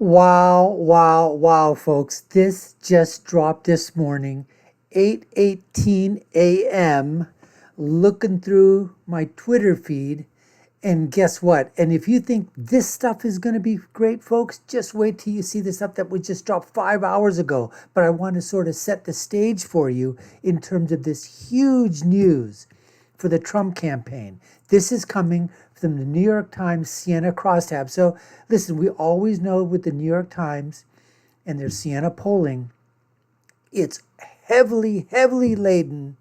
Wow, wow, wow, folks. This just dropped this morning, 8:18 a.m. Looking through my Twitter feed, and guess what? And if you think this stuff is going to be great, folks, just wait till you see the stuff that was just dropped 5 hours ago. But I want to sort of set the stage for you in terms of this huge news for the Trump campaign. This is coming from the New York Times Sienna crosstab. So listen, we always know with the New York Times and their Sienna polling, it's heavily, heavily laden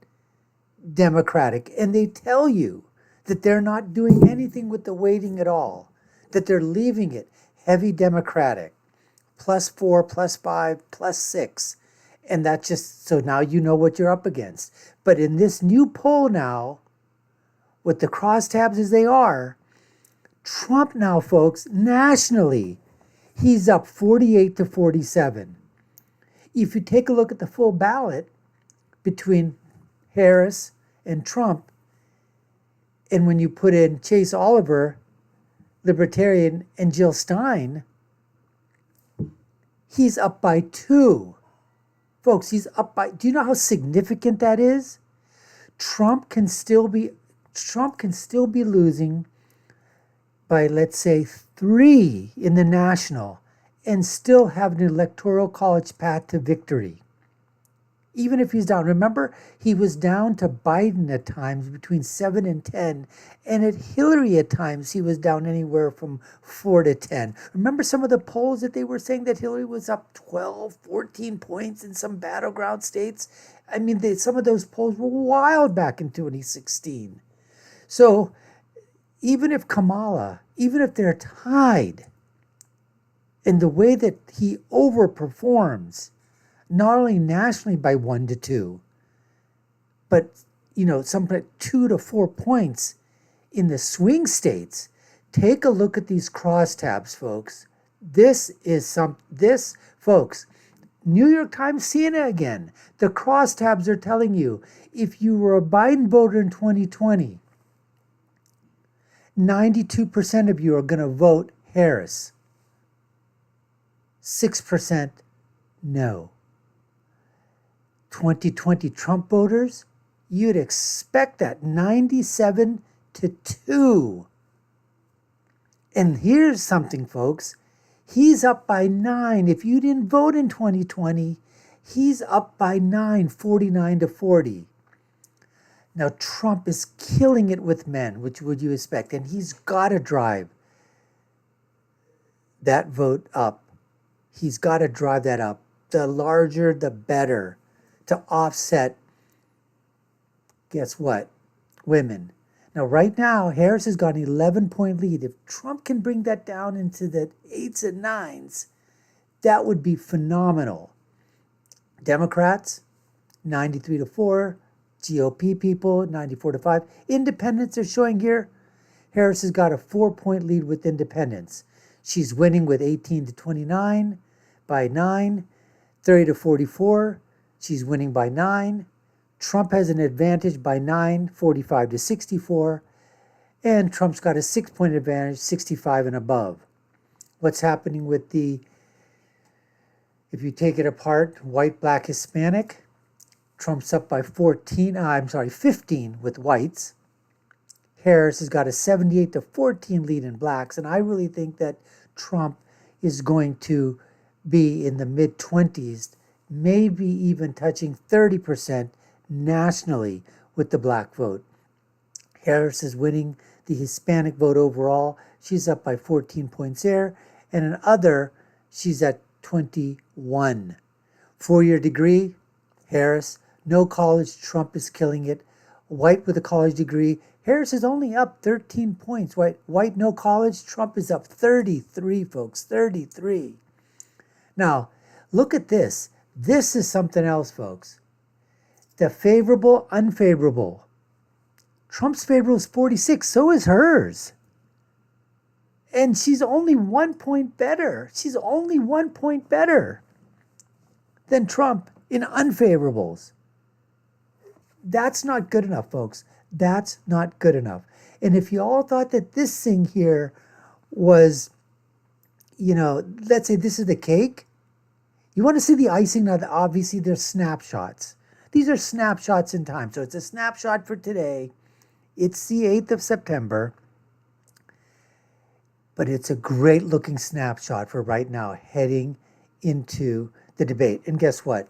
Democratic. And they tell you that they're not doing anything with the weighting at all, that they're leaving it heavy Democratic, +4, +5, +6. And that's just so now you know what you're up against. But in this new poll now, with the crosstabs as they are, Trump now, folks, nationally, he's up 48-47. If you take a look at the full ballot between Harris and Trump, and when you put in Chase Oliver, Libertarian, and Jill Stein, he's up by 2. Folks, he's up by, do you know how significant that is? Trump can still be losing by, let's say, 3 in the national and still have an electoral college path to victory. Even if he's down. Remember, he was down to Biden at times between 7 and 10, and at Hillary at times he was down anywhere from 4 to 10. Remember some of the polls that they were saying that Hillary was up 12, 14 points in some battleground states? I mean, some of those polls were wild back in 2016. So even if they're tied, in the way that he overperforms, not only nationally by 1 to 2, but some 2 to 4 points in the swing states. Take a look at these crosstabs, folks. This, folks, New York Times Sienna again. The crosstabs are telling you if you were a Biden voter in 2020, 92% of you are going to vote Harris. 6% no. 2020 Trump voters, you'd expect that 97 to 2. And here's something, folks. He's up by 9. If you didn't vote in 2020, he's up by 9, 49 to 40. Now, Trump is killing it with men, which would you expect? And he's got to drive that vote up. He's got to drive that up. The larger, the better, to offset, guess what? Women. Now, right now, Harris has got an 11-point lead. If Trump can bring that down into the 8s and 9s, that would be phenomenal. Democrats, 93 to 4. GOP people, 94 to 5. Independents are showing here. Harris has got a 4-point lead with independents. She's winning with 18 to 29 by 9. 30 to 44. She's winning by 9. Trump has an advantage by 9, 45 to 64. And Trump's got a 6-point advantage, 65 and above. What's happening with if you take it apart, white, black, Hispanic, Trump's up by 15 with whites. Harris has got a 78 to 14 lead in blacks. And I really think that Trump is going to be in the mid-20s, maybe even touching 30% nationally with the black vote. Harris is winning the Hispanic vote overall. She's up by 14 points there. And in other, she's at 21. 4-year degree, Harris. No college, Trump is killing it. White with a college degree, Harris is only up 13 points. White, no college, Trump is up 33, folks, 33. Now, look at this. This is something else, folks. The favorable, unfavorable. Trump's favorable is 46, so is hers. And she's only 1 point better. She's only 1 point better than Trump in unfavorables. That's not good enough, folks. That's not good enough. And if you all thought that this thing here was let's say this is the cake. You want to see the icing? Now, obviously, they're snapshots. These are snapshots in time. So it's a snapshot for today. It's the 8th of September. But it's a great looking snapshot for right now, heading into the debate. And guess what?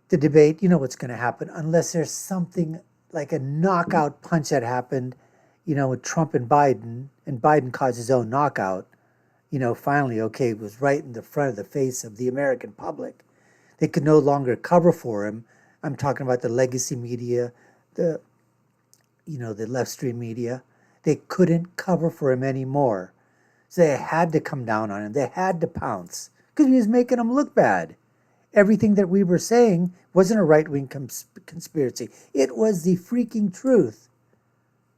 The debate, you know what's going to happen, unless there's something like a knockout punch that happened, with Trump and Biden caused his own knockout. Finally, okay, it was right in the front of the face of the American public. They could no longer cover for him. I'm talking about the legacy media, the left stream media. They couldn't cover for him anymore. So they had to come down on him. They had to pounce because he was making them look bad. Everything that we were saying wasn't a right-wing conspiracy. It was the freaking truth,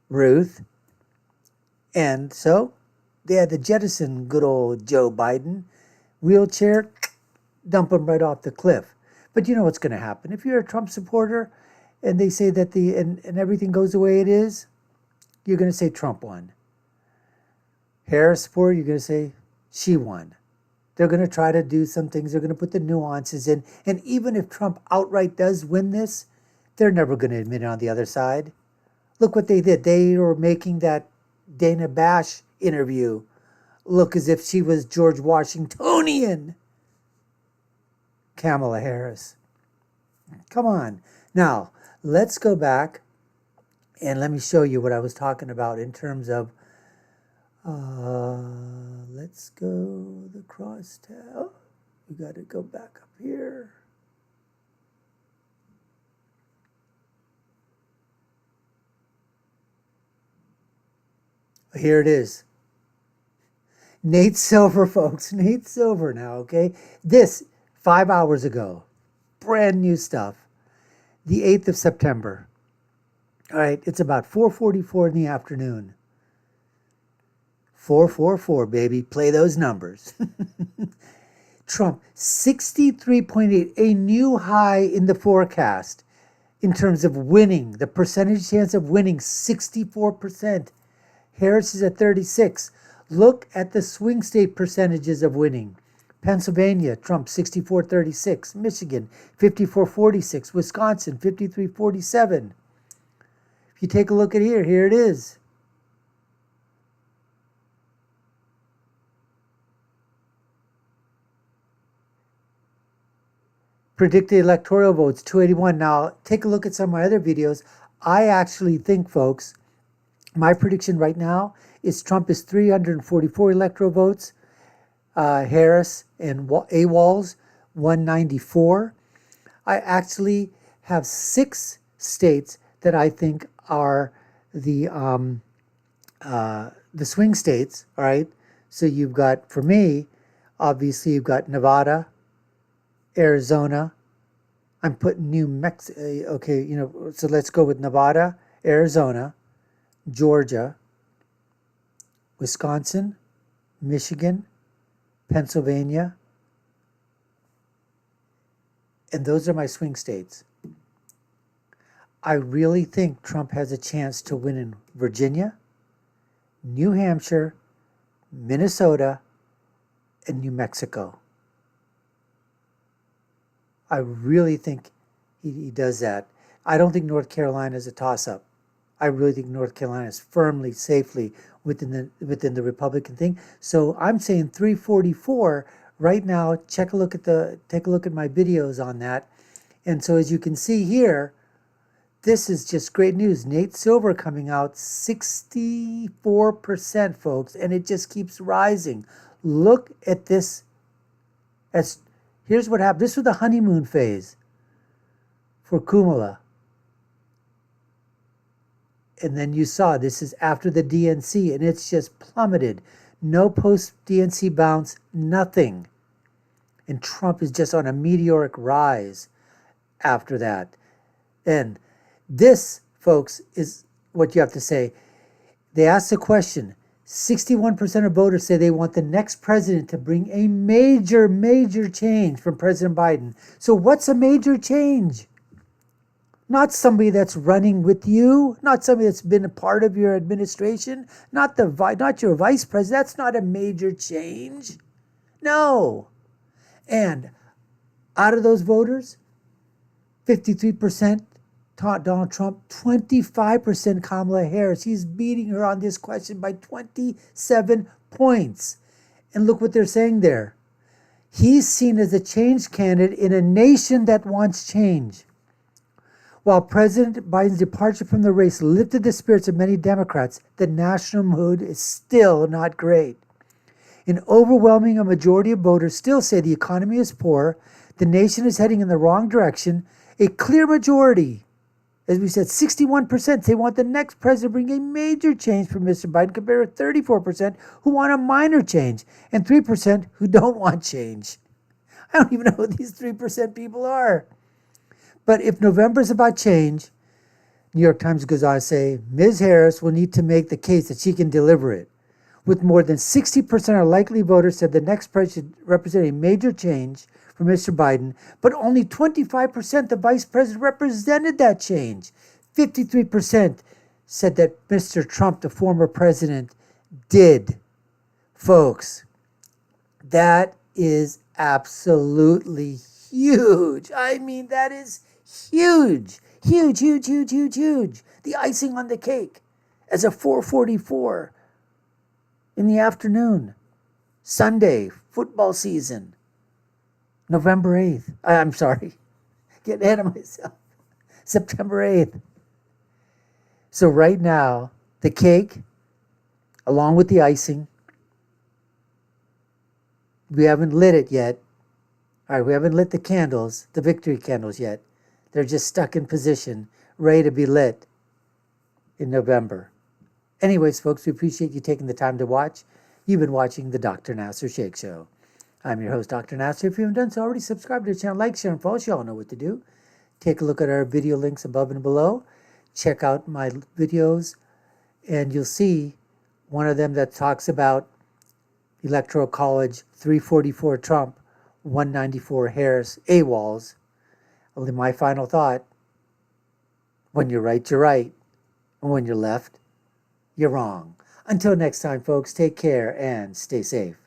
Ruth. And so they had to jettison good old Joe Biden. Wheelchair, dump him right off the cliff. But you know what's going to happen. If you're a Trump supporter and they say that and everything goes the way it is, you're going to say Trump won. Harris supporter, you're going to say she won. They're going to try to do some things. They're going to put the nuances in. And even if Trump outright does win this, they're never going to admit it on the other side. Look what they did. They were making that Dana Bash interview look as if she was George Washingtonian. Kamala Harris. Come on. Now, let's go back and let me show you what I was talking about in terms of let's go the crosstab. We got to go back up here. Here it is. Nate Silver, folks. Nate Silver now, okay? This, 5 hours ago. Brand new stuff. The 8th of September. All right, it's about 4:44 in the afternoon. 444, baby. Play those numbers. Trump, 63.8, a new high in the forecast in terms of winning. The percentage chance of winning, 64%. Harris is at 36. Look at the swing state percentages of winning. Pennsylvania, Trump, 64-36. Michigan, 54-46. Wisconsin, 53-47. If you take a look at here it is. Predicted electoral votes, 281. Now, take a look at some of my other videos. I actually think, folks, my prediction right now is Trump is 344 electoral votes. Harris and AWOL's 194. I actually have 6 states that I think are the swing states, all right? So you've got, for me, obviously you've got Nevada, Arizona. I'm putting New Mexico, okay, so let's go with Nevada, Arizona, Georgia, Wisconsin, Michigan, Pennsylvania, and those are my swing states. I really think Trump has a chance to win in Virginia, New Hampshire, Minnesota, and New Mexico. I really think he does that. I don't think North Carolina is a toss-up. I really think North Carolina is firmly, safely within the Republican thing. So I'm saying 344 right now. Take a look at my videos on that. And so as you can see here, this is just great news. Nate Silver coming out 64%, folks, and it just keeps rising. Look at this. Here's what happened. This was the honeymoon phase for Kamala. And then you saw this is after the DNC, and it's just plummeted. No post-DNC bounce, nothing. And Trump is just on a meteoric rise after that. And this, folks, is what you have to say. They asked the question. 61% of voters say they want the next president to bring a major, major change from President Biden. So what's a major change? Not somebody that's running with you, not somebody that's been a part of your administration, not your vice president. That's not a major change. No. And out of those voters, 53% taught Donald Trump, 25% Kamala Harris. He's beating her on this question by 27 points. And look what they're saying there. He's seen as a change candidate in a nation that wants change. While President Biden's departure from the race lifted the spirits of many Democrats, the national mood is still not great. An overwhelming majority of voters still say the economy is poor, the nation is heading in the wrong direction. A clear majority, as we said, 61% say want the next president to bring a major change for Mr. Biden, compared to 34% who want a minor change, and 3% who don't want change. I don't even know who these 3% people are. But if November is about change, New York Times goes on to say, Ms. Harris will need to make the case that she can deliver it. With more than 60% of likely voters said the next president should represent a major change for Mr. Biden, but only 25% the vice president represented that change. 53% said that Mr. Trump, the former president, did. Folks, that is absolutely huge. I mean, that is huge. Huge, huge, huge, huge, huge. The icing on the cake as a 4:44 in the afternoon, Sunday, football season, November 8th. I'm sorry, getting ahead of myself. September 8th. So right now, the cake, along with the icing, we haven't lit it yet. All right, we haven't lit the candles, the victory candles yet. They're just stuck in position, ready to be lit in November. Anyways, folks, we appreciate you taking the time to watch. You've been watching the Dr. Nasser Shake Show. I'm your host, Dr. Nasser. If you haven't done so already, subscribe to the channel, like, share, and follow. You all know what to do. Take a look at our video links above and below. Check out my videos, and you'll see one of them that talks about Electoral College 344 Trump, 194 Harris AWOLs. Only my final thought, when you're right, you're right. And when you're left, you're wrong. Until next time, folks, take care and stay safe.